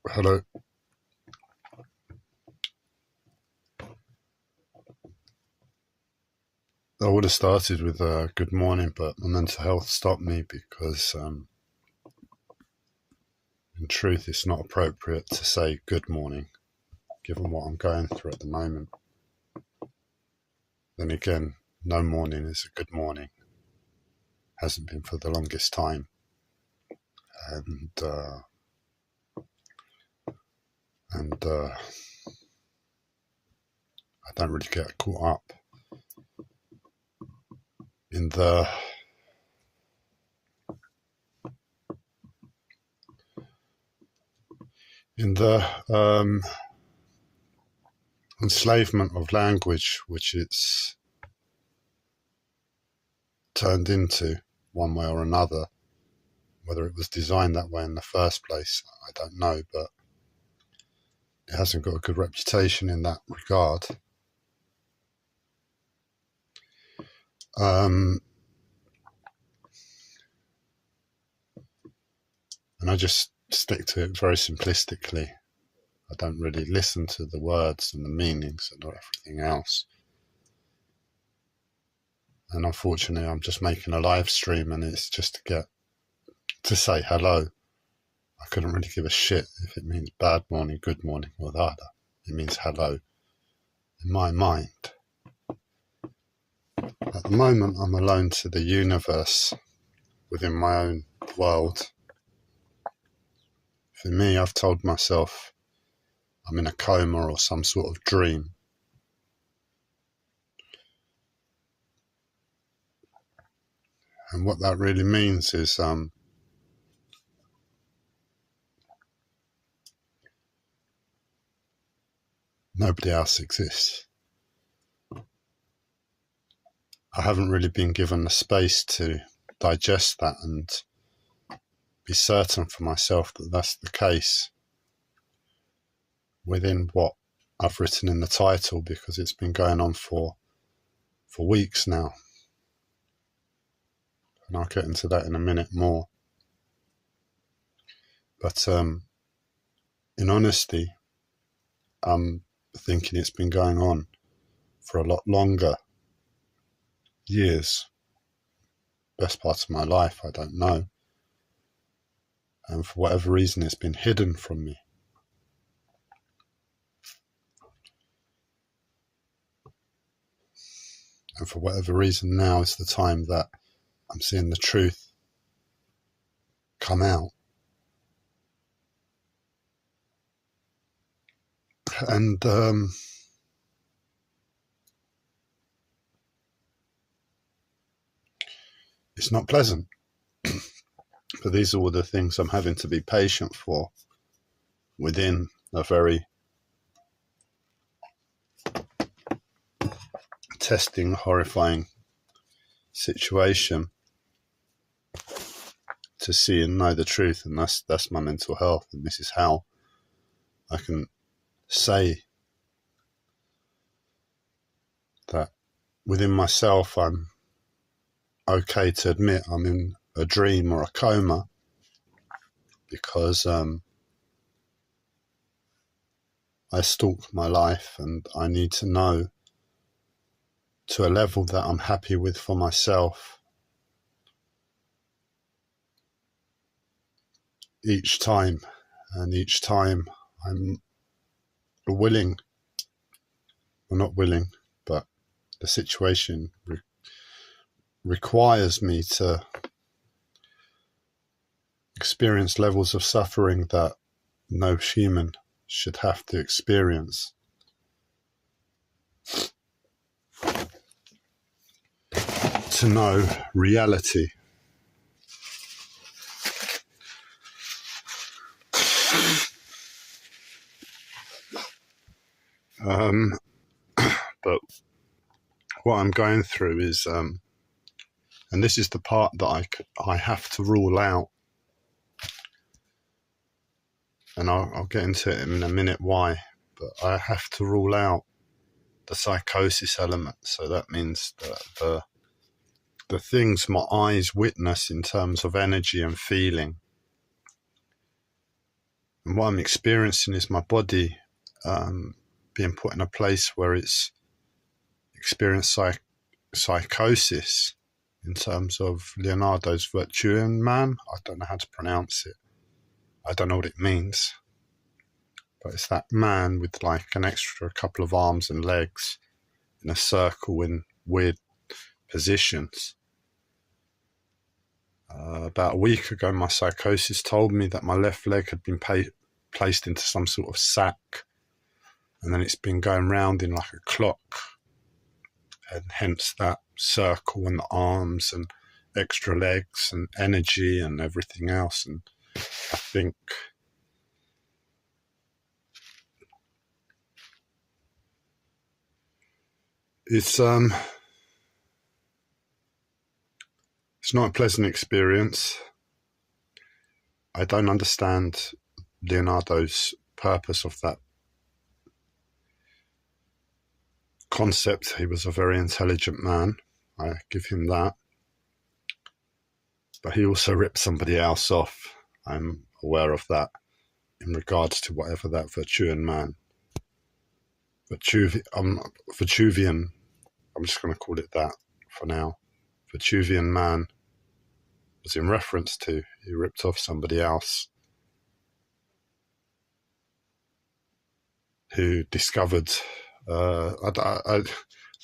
Hello. I would have started with good morning, but my mental health stopped me because, in truth, it's not appropriate to say good morning, given what I'm going through at the moment. Then again, no morning is a good morning. Hasn't been for the longest time. And I don't really get caught up in the enslavement of language, which it's turned into one way or another. Whether it was designed that way in the first place, I don't know, but it hasn't got a good reputation in that regard. And I just stick to it very simplistically. I don't really listen to the words and the meanings and everything else. And unfortunately, I'm just making a live stream, and it's just to get to say hello. I couldn't really give a shit if it means bad morning, good morning, or the other. It means hello in my mind. At the moment, I'm alone to the universe within my own world. For me, I've told myself I'm in a coma or some sort of dream. And what that really means is nobody else exists. I haven't really been given the space to digest that and be certain for myself that that's the case within what I've written in the title, because it's been going on for weeks now. And I'll get into that in a minute more. But in honesty, I'm thinking it's been going on for a lot longer. Years. Best part of my life, I don't know. And for whatever reason, it's been hidden from me. And for whatever reason, now is the time that I'm seeing the truth come out. And it's not pleasant. But these are all the things I'm having to be patient for within a very testing, horrifying situation to see and know the truth. And that's my mental health. And this is how I can say that within myself I'm okay to admit I'm in a dream or a coma, because I stalk my life, and I need to know to a level that I'm happy with for myself each time. And each time I'm willing, well, not willing, but the situation requires me to experience levels of suffering that no human should have to experience. To know reality. But what I'm going through is, and this is the part that I have to rule out, and I'll get into it in a minute why, but I have to rule out the psychosis element. So that means that the things my eyes witness in terms of energy and feeling And what I'm experiencing is my body being put in a place where it's experienced psychosis in terms of Leonardo's Vitruvian man. I don't know how to pronounce it. I don't know what it means. But it's that man with like an extra couple of arms and legs in a circle in weird positions. About a week ago, my psychosis told me that my left leg had been placed into some sort of sack, and then it's been going round in like a clock, and hence that circle and the arms and extra legs and energy and everything else. And I think it's not a pleasant experience. I don't understand Leonardo's purpose of that concept. He was a very intelligent man. I give him that. But he also ripped somebody else off. I'm aware of that in regards to whatever that Vitruvian man. Vitruvian, I'm just going to call it that for now. Vitruvian man was in reference to. He ripped off somebody else who discovered.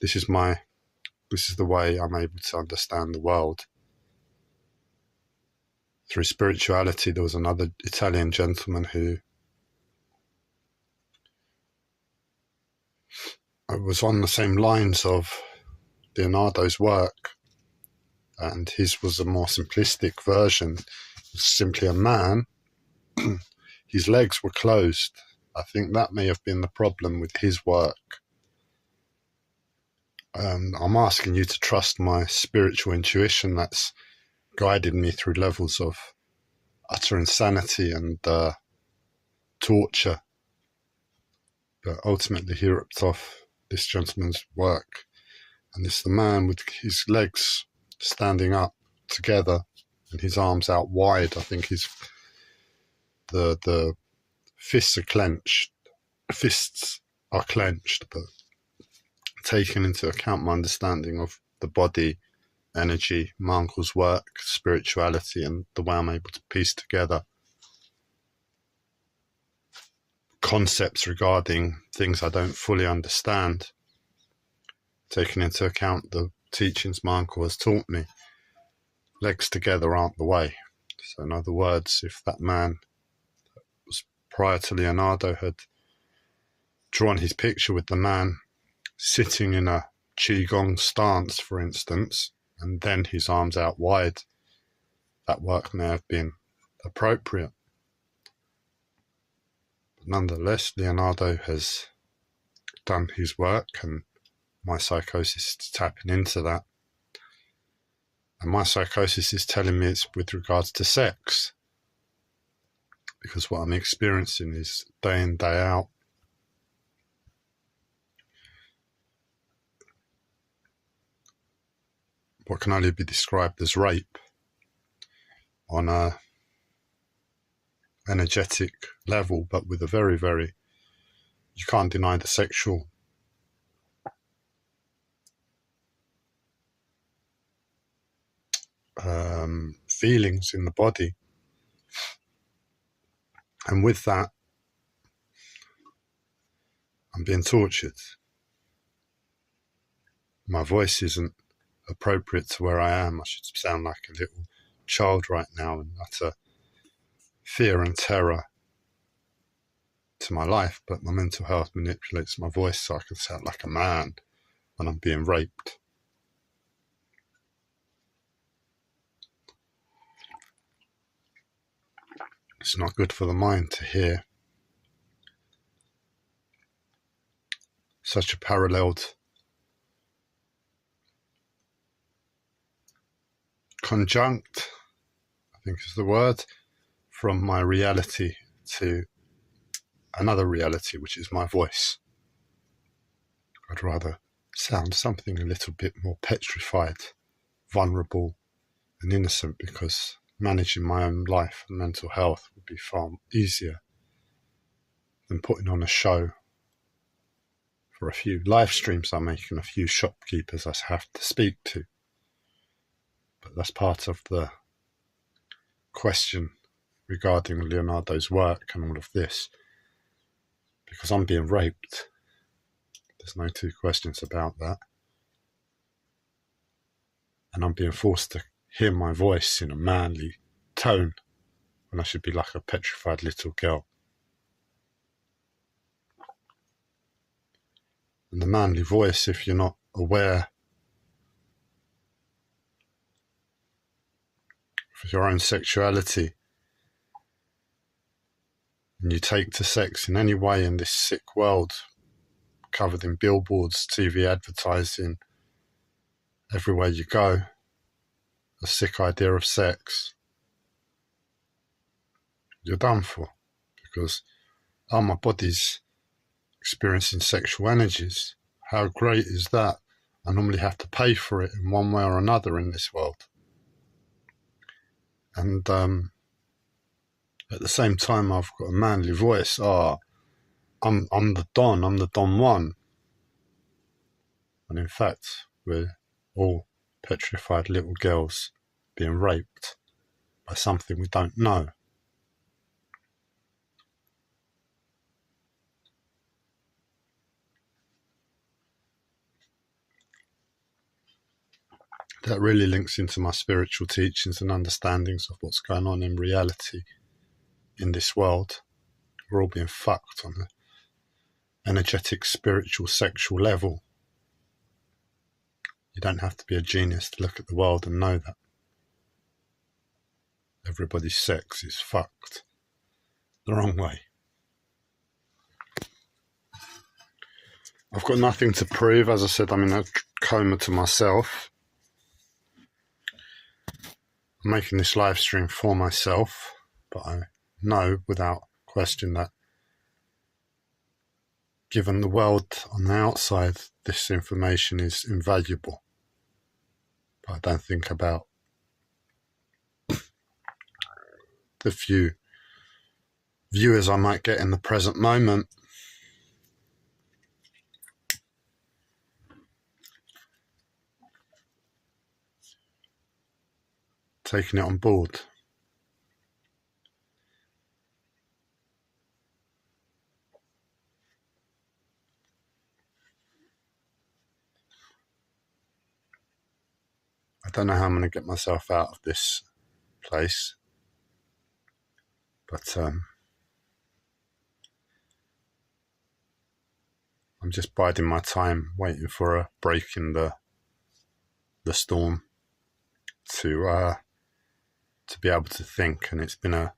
This is the way I'm able to understand the world. Through spirituality, there was another Italian gentleman who was on the same lines of Leonardo's work, and his was a more simplistic version. It was simply a man. His legs were closed. I think that may have been the problem with his work. I'm asking you to trust my spiritual intuition that's guided me through levels of utter insanity and torture. But ultimately he ripped off this gentleman's work. And it's the man with his legs standing up together and his arms out wide. I think the fists are clenched. But taking into account my understanding of the body, energy, my uncle's work, spirituality, and the way I'm able to piece together concepts regarding things I don't fully understand, taking into account the teachings my uncle has taught me, legs together aren't the way. So in other words, if that man that was prior to Leonardo had drawn his picture with the man sitting in a qigong stance, for instance, and then his arms out wide, that work may have been appropriate. But nonetheless, Leonardo has done his work, and my psychosis is tapping into that. And my psychosis is telling me it's with regards to sex, because what I'm experiencing is day in, day out what can only be described as rape on a energetic level, but with a very, very, you can't deny the sexual feelings in the body. And with that, I'm being tortured. My voice isn't appropriate to where I am. I should sound like a little child right now and utter fear and terror to my life, but my mental health manipulates my voice so I can sound like a man when I'm being raped. It's not good for the mind to hear such a paralleled conjunct, I think is the word, from my reality to another reality, which is my voice. I'd rather sound something a little bit more petrified, vulnerable and innocent, because managing my own life and mental health would be far easier than putting on a show for a few live streams I make and a few shopkeepers I have to speak to. But that's part of the question regarding Leonardo's work and all of this, because I'm being raped. There's no two questions about that. And I'm being forced to hear my voice in a manly tone when I should be like a petrified little girl. And the manly voice, if you're not aware of your own sexuality, and you take to sex in any way in this sick world, covered in billboards, TV advertising, everywhere you go, a sick idea of sex, you're done for. Because, oh, my body's experiencing sexual energies. How great is that? I normally have to pay for it in one way or another in this world. And at the same time, I've got a manly voice. Oh, I'm the Don Juan. And in fact, we're all petrified little girls being raped by something we don't know. That really links into my spiritual teachings and understandings of what's going on in reality in this world. We're all being fucked on an energetic, spiritual, sexual level. You don't have to be a genius to look at the world and know that. Everybody's sex is fucked the wrong way. I've got nothing to prove. As I said, I'm in a coma to myself. I'm making this live stream for myself, but I know without question that given the world on the outside, this information is invaluable. But I don't think about the few viewers I might get in the present moment. Taking it on board. I don't know how I'm going to get myself out of this place, but I'm just biding my time, waiting for a break in the storm to be able to think. And it's been a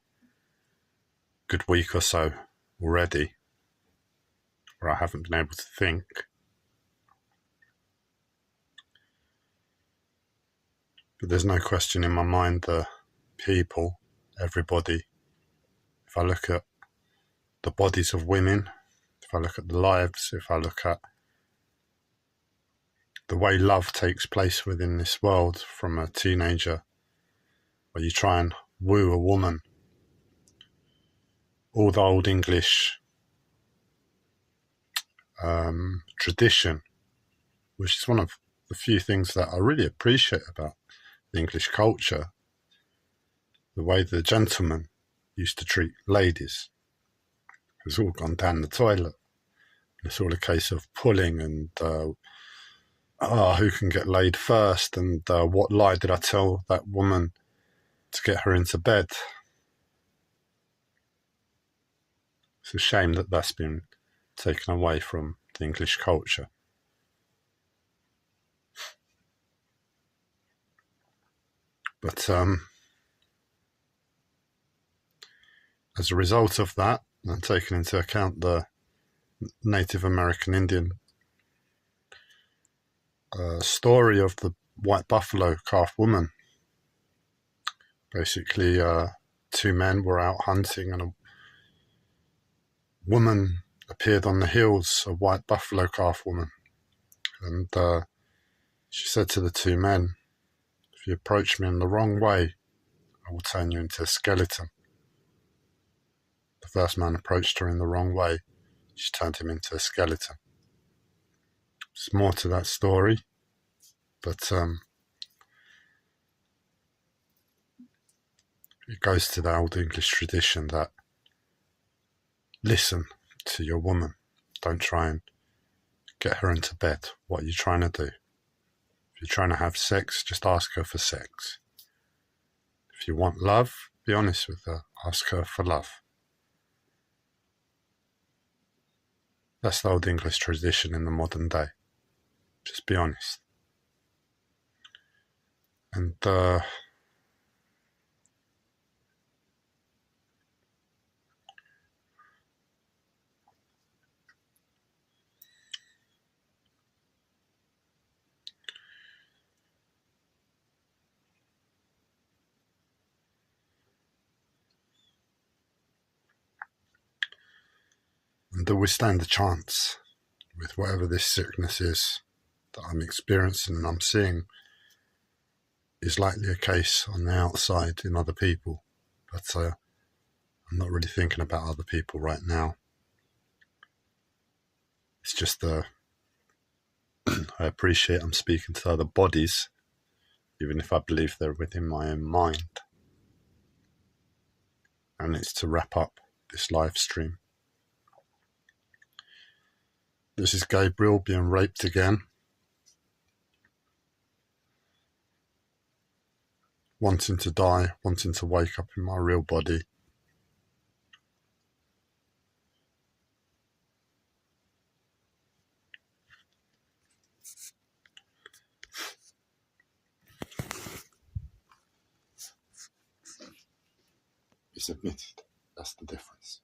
good week or so already where I haven't been able to think. But there's no question in my mind the people, everybody. If I look at the bodies of women, if I look at the lives, if I look at the way love takes place within this world from a teenager, where you try and woo a woman, all the old English tradition, which is one of the few things that I really appreciate about the English culture, the way the gentleman used to treat ladies. It's all gone down the toilet. It's all a case of pulling and who can get laid first, and what lie did I tell that woman to get her into bed. It's a shame that that's been taken away from the English culture. But as a result of that, and taking into account the Native American Indian story of the white buffalo calf woman, basically two men were out hunting and a woman appeared on the hills, a white buffalo calf woman, and she said to the two men, "If you approach me in the wrong way, I will turn you into a skeleton." The the first man approached her in the wrong way. She turned him into a skeleton. There's more to that story, but it goes to the old English tradition that listen to your woman. Don't try and get her into bed. What are you trying to do? If you're trying to have sex, just ask her for sex. If you want love, be honest with her. Ask her for love. That's the old English tradition in the modern day. Just be honest. And do we stand a chance with whatever this sickness is that I'm experiencing and I'm seeing is likely a case on the outside in other people, but I'm not really thinking about other people right now. It's just I appreciate I'm speaking to other bodies, even if I believe they're within my own mind. And it's to wrap up this live stream. This is Gabriel being raped again. Wanting to die, wanting to wake up in my real body. It's admitted. That's the difference.